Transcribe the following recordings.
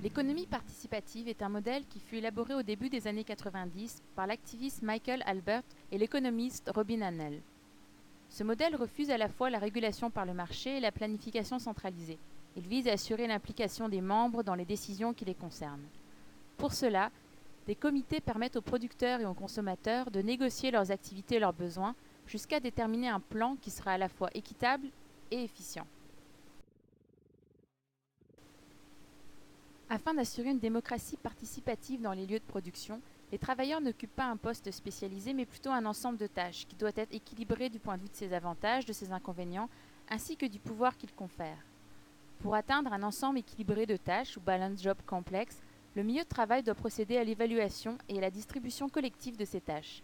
L'économie participative est un modèle qui fut élaboré au début des années 90 par l'activiste Michael Albert et l'économiste Robin Hahnel. Ce modèle refuse à la fois la régulation par le marché et la planification centralisée. Il vise à assurer l'implication des membres dans les décisions qui les concernent. Pour cela, des comités permettent aux producteurs et aux consommateurs de négocier leurs activités et leurs besoins jusqu'à déterminer un plan qui sera à la fois équitable et efficient. Afin d'assurer une démocratie participative dans les lieux de production, les travailleurs n'occupent pas un poste spécialisé mais plutôt un ensemble de tâches qui doit être équilibré du point de vue de ses avantages, de ses inconvénients, ainsi que du pouvoir qu'il confère. Pour atteindre un ensemble équilibré de tâches ou balance job complexe, le milieu de travail doit procéder à l'évaluation et à la distribution collective de ces tâches.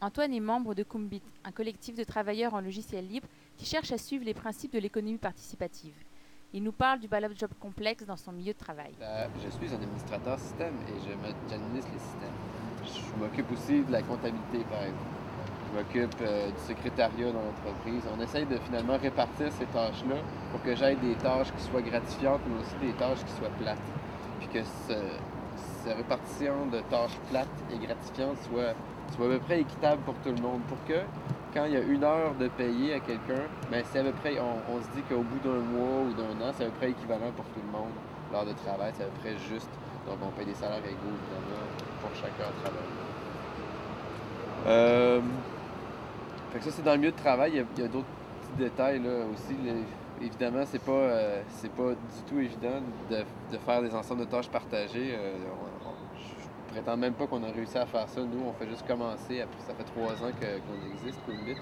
Antoine est membre de Kumbit, un collectif de travailleurs en logiciel libre qui cherche à suivre les principes de l'économie participative. Il nous parle du balance job complexe dans son milieu de travail. Je suis un administrateur système et j'administre les systèmes. Je m'occupe aussi de la comptabilité, par exemple. Je m'occupe du secrétariat dans l'entreprise. On essaye de finalement répartir ces tâches-là pour que j'aille des tâches qui soient gratifiantes, mais aussi des tâches qui soient plates. Puis que cette répartition de tâches plates et gratifiantes soit à peu près équitable pour tout le monde. Pour que, quand il y a 1 heure de payer à quelqu'un, ben c'est à peu près, on se dit qu'au bout d'un mois ou d'un an, c'est à peu près équivalent pour tout le monde. L'heure de travail, c'est à peu près juste. Donc on paye des salaires égaux, évidemment, pour chaque heure de travail. Fait que ça, c'est dans le milieu de travail. Il y a d'autres petits détails là aussi. Évidemment, c'est pas du tout évident de faire des ensembles de tâches partagées. Je prétends même pas qu'on a réussi à faire ça. Nous, on fait juste commencer. Après, ça fait 3 ans qu'on existe, Kumbit.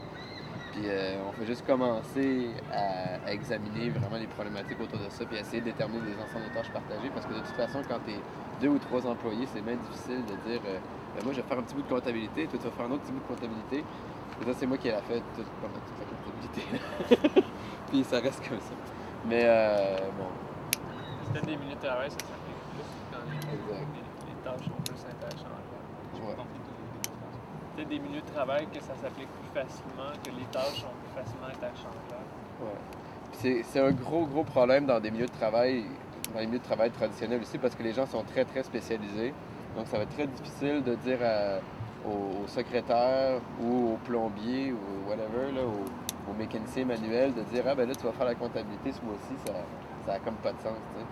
Puis on fait juste commencer à examiner vraiment les problématiques autour de ça, puis essayer de déterminer des ensembles de tâches partagées. Parce que de toute façon, quand tu es 2 ou 3 employés, c'est bien difficile de dire moi, je vais faire un petit bout de comptabilité, toi, tu vas faire un autre petit bout de comptabilité. Et ça, c'est moi qui ai fait toute la comptabilité. Puis ça reste comme ça. Mais bon. C'était des minutes de travail, ça s'applique plus quand les tâches sont plus intéressantes. Ouais. Peut-être des minutes de travail que ça s'applique plus facilement, que les tâches sont plus facilement attachantes. Ouais. C'est un gros problème dans des milieux de travail, dans les milieux de travail traditionnels aussi, parce que les gens sont très spécialisés. Donc ça va être très difficile de dire au secrétaire ou au plombier ou whatever, là, au mécanicien manuel, de dire « Ah ben là, tu vas faire la comptabilité ce mois-ci, ça a comme pas de sens. » t'sais.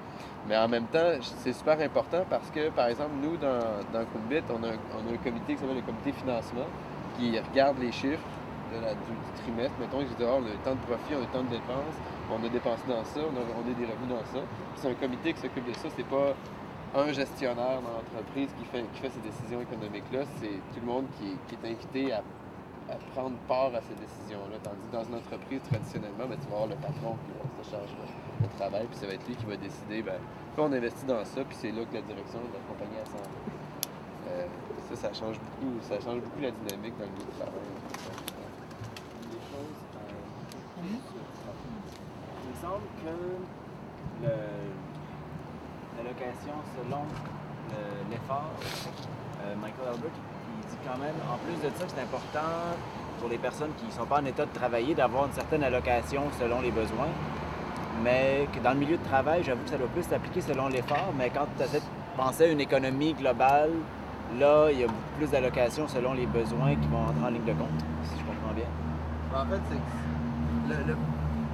Mais en même temps, c'est super important parce que, par exemple, nous, dans Kumbit, on a un comité qui s'appelle le comité financement qui regarde les chiffres du trimestre. Mettons, ils disent « Ah, on a tant de profits, on a tant de dépenses, on a dépensé dans ça, on a des revenus dans ça. » Puis c'est un comité qui s'occupe de ça, c'est pas un gestionnaire dans l'entreprise qui fait ces décisions économiques-là, c'est tout le monde qui est invité à prendre part à ces décisions-là. Tandis que dans une entreprise, traditionnellement, tu vas avoir le patron qui va se charger de travail, puis ça va être lui qui va décider, là, on investit dans ça, puis c'est là que la direction de la compagnie s'en va. Ça change beaucoup la dynamique dans le milieu du travail. Des choses. Il me semble que l'allocation selon l'effort, Michael Albert, il dit quand même, en plus de ça, que c'est important pour les personnes qui ne sont pas en état de travailler d'avoir une certaine allocation selon les besoins, mais que dans le milieu de travail, j'avoue que ça doit plus s'appliquer selon l'effort, mais quand tu essaies de penser à une économie globale, là, il y a beaucoup plus d'allocations selon les besoins qui vont entrer en ligne de compte, si je comprends bien. En fait,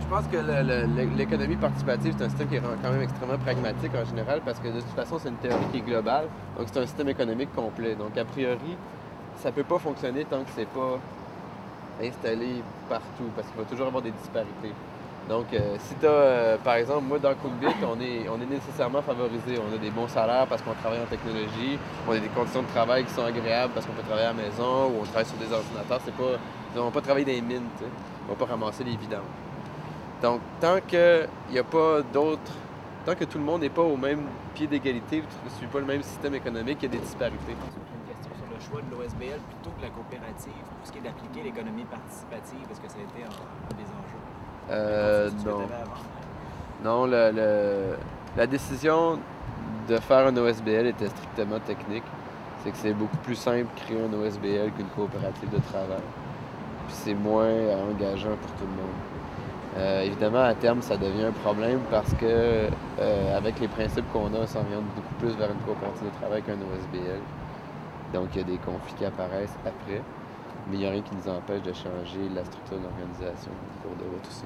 je pense que l'économie participative, c'est un système qui est quand même extrêmement pragmatique en général parce que de toute façon, c'est une théorie qui est globale. Donc, c'est un système économique complet. Donc, a priori, ça ne peut pas fonctionner tant que c'est pas installé partout parce qu'il va toujours avoir des disparités. Donc, si tu as, par exemple, moi, dans Kumbit, on est nécessairement favorisé. On a des bons salaires parce qu'on travaille en technologie. On a des conditions de travail qui sont agréables parce qu'on peut travailler à la maison ou on travaille sur des ordinateurs. On ne va pas travailler dans les mines, tu sais. On ne va pas ramasser les vidanges. Donc, tant que tout le monde n'est pas au même pied d'égalité, ne suit pas le même système économique, il y a des disparités. Une question sur le choix de l'OSBL plutôt que la coopérative pour ce qui est d'appliquer l'économie participative. Est-ce que ça a été un des enjeux? Non. Non, la décision de faire un OSBL était strictement technique. C'est que c'est beaucoup plus simple de créer un OSBL qu'une coopérative de travail. puis c'est moins engageant pour tout le monde. Évidemment, à terme, ça devient un problème parce que avec les principes qu'on a, on s'oriente beaucoup plus vers une coopérative de travail qu'un OSBL. Donc, il y a des conflits qui apparaissent après, mais il n'y a rien qui nous empêche de changer la structure de l'organisation au cours de route aussi.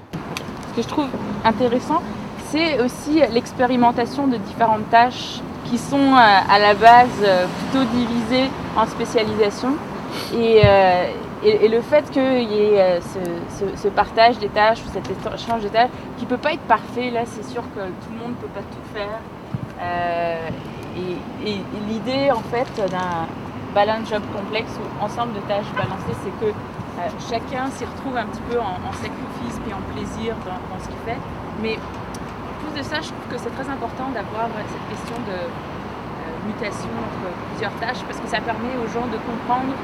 Ce que je trouve intéressant, c'est aussi l'expérimentation de différentes tâches qui sont à la base plutôt divisées en spécialisations. Et le fait qu'il y ait ce partage des tâches ou cet échange des tâches qui ne peut pas être parfait, là c'est sûr que tout le monde ne peut pas tout faire. Et l'idée en fait d'un balance job complexe ou ensemble de tâches balancées, c'est que chacun s'y retrouve un petit peu en sacrifice puis en plaisir dans ce qu'il fait. Mais en plus de ça, je trouve que c'est très important d'avoir cette question de mutation entre plusieurs tâches parce que ça permet aux gens de comprendre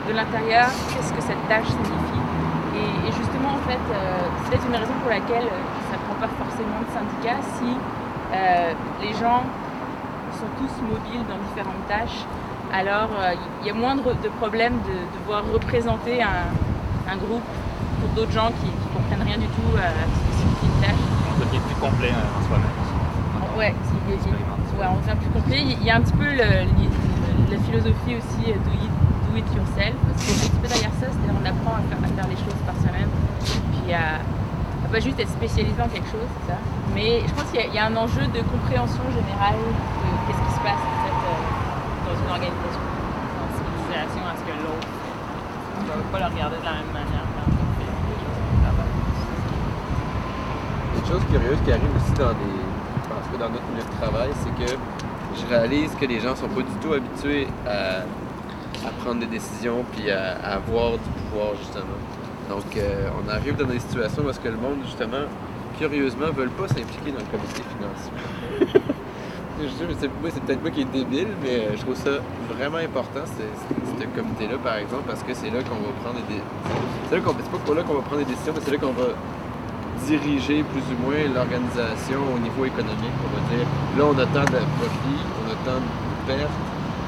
de l'intérieur qu'est-ce que cette tâche signifie. Et justement, en fait, c'est peut-être une raison pour laquelle ça ne prend pas forcément de syndicat si les gens sont tous mobiles dans différentes tâches. Alors, il y a moins de problèmes de devoir représenter un groupe pour d'autres gens qui ne comprennent rien du tout à ce que signifie une tâche. On devient plus complet en soi-même. Ouais, on devient plus complet. Il y a un petit peu la philosophie aussi do it yourself. C'est un petit peu derrière ça, c'est-à-dire on apprend à faire les choses par soi-même, puis à pas juste être spécialisé dans quelque chose, c'est ça. Mais je pense qu'il y a un enjeu de compréhension générale de qu'est-ce qui se passe en fait dans une organisation. En civilisation à ce que l'autre, on ne peut pas le regarder de la même manière quand on fait les choses au travail. Une chose curieuse qui arrive aussi dans notre milieu de travail, c'est que je réalise que les gens sont pas du tout habitués à prendre des décisions puis à avoir du pouvoir, justement. Donc, on arrive dans des situations où est-ce que le monde, justement, curieusement, ne veulent pas s'impliquer dans le comité financier. C'est peut-être moi qui est débile, mais je trouve ça vraiment important, ce comité-là, par exemple, parce que c'est là qu'on va prendre des décisions. C'est pas là qu'on va prendre des décisions, mais c'est là qu'on va diriger plus ou moins l'organisation au niveau économique. On va dire, là, on a tant de profits, on a tant de pertes,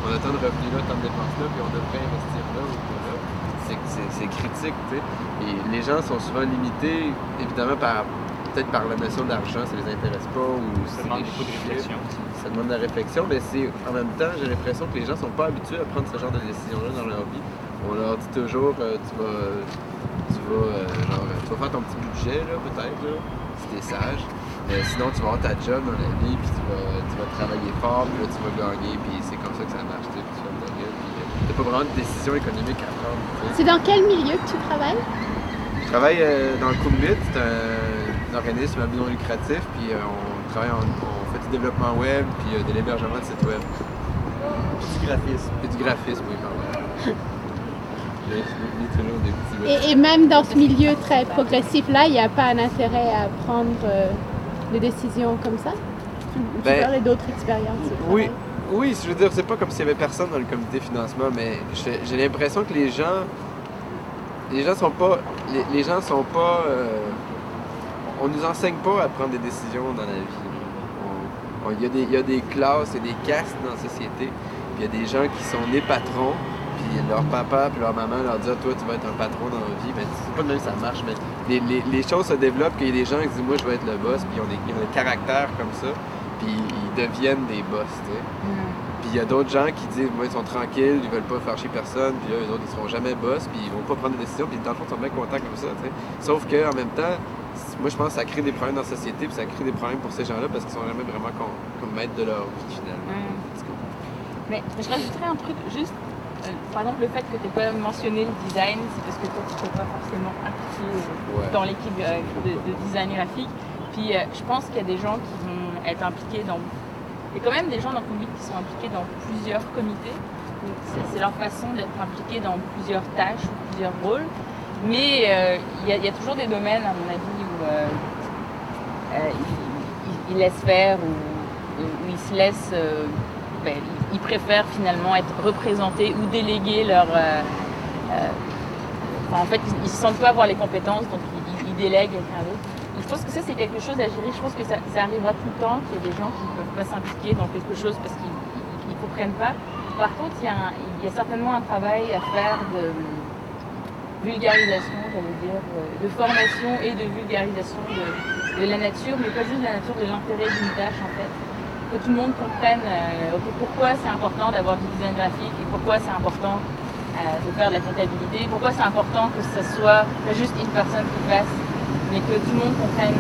on a tant de revenus là, tant de dépenses là, puis on devrait investir là ou pas là. C'est critique, tu sais. Et les gens sont souvent limités, évidemment, peut-être par la notion d'argent, ça les intéresse pas, ou Ça demande beaucoup de réflexion aussi. Ça demande de la réflexion, mais en même temps, j'ai l'impression que les gens sont pas habitués à prendre ce genre de décision-là dans leur vie. On leur dit toujours, tu vas faire ton petit budget, là, peut-être, là, si t'es sage. Mais sinon, tu vas avoir ta job dans la vie, puis tu vas travailler fort, puis là, tu vas gagner, puis c'est comme ça que ça marche, tu sais, puis tu vas te gueule, puis t'as pas vraiment de décision économique à prendre. T'sais. C'est dans quel milieu que tu travailles? Je travaille dans le Coomit, c'est un organisme à but non lucratif, puis on fait du développement web, puis de l'hébergement de sites web. Du graphisme. Et du graphisme, oui, pardon. Toujours des petits Et même dans ce milieu très progressif-là, il n'y a pas un intérêt à prendre des décisions comme ça? Tu parlais d'autres expériences? Oui, je veux dire, c'est pas comme s'il y avait personne dans le comité financement, mais j'ai l'impression que les gens sont pas... on nous enseigne pas à prendre des décisions dans la vie. Il y a des classes et des castes dans la société, puis il y a des gens qui sont nés patrons, puis leur papa puis leur maman leur disent « Toi, tu vas être un patron dans la vie. » Mais c'est pas de même que ça marche, mais les choses se développent, qu'il y a des gens qui disent « Moi, je vais être le boss. » Puis ils ont des caractères comme ça, puis ils deviennent des boss, tu sais. Puis il y a d'autres gens qui disent « Moi, ils sont tranquilles, ils veulent pas faire chier personne. » Puis eux autres, ils seront jamais boss, puis ils vont pas prendre de décisions, puis dans le fond, ils sont bien contents comme ça, tu sais. Sauf qu'en même temps, moi, je pense que ça crée des problèmes dans la société, puis ça crée des problèmes pour ces gens-là, parce qu'ils sont jamais vraiment comme maîtres de leur vie, finalement. Mais je rajouterais un truc juste. Par exemple, le fait que tu n'aies pas mentionné le design, c'est parce que toi, tu ne t'es pas forcément impliqué dans l'équipe de design graphique. Puis je pense qu'il y a des gens qui vont être impliqués dans... Il y a quand même des gens dans le Coomit qui sont impliqués dans plusieurs comités. Donc c'est leur façon d'être impliqués dans plusieurs tâches ou plusieurs rôles. Mais il y a toujours des domaines, à mon avis, où ils laissent faire, où ils se laissent... ils préfèrent finalement être représentés ou déléguer leur... en fait, ils ne se sentent pas avoir les compétences, donc ils délèguent quelqu'un d'autre. Je pense que ça, c'est quelque chose à gérer. Je pense que ça arrivera tout le temps, qu'il y a des gens qui ne peuvent pas s'impliquer dans quelque chose parce qu'ils ne comprennent pas. Par contre, il y a certainement un travail à faire vulgarisation, j'allais dire, de formation et de vulgarisation de la nature, mais pas juste de la nature, de l'intérêt d'une tâche en fait. Que tout le monde comprenne pourquoi c'est important d'avoir du design graphique et pourquoi c'est important de faire de la comptabilité, pourquoi c'est important que ce soit pas juste une personne qui fasse, mais que tout le monde comprenne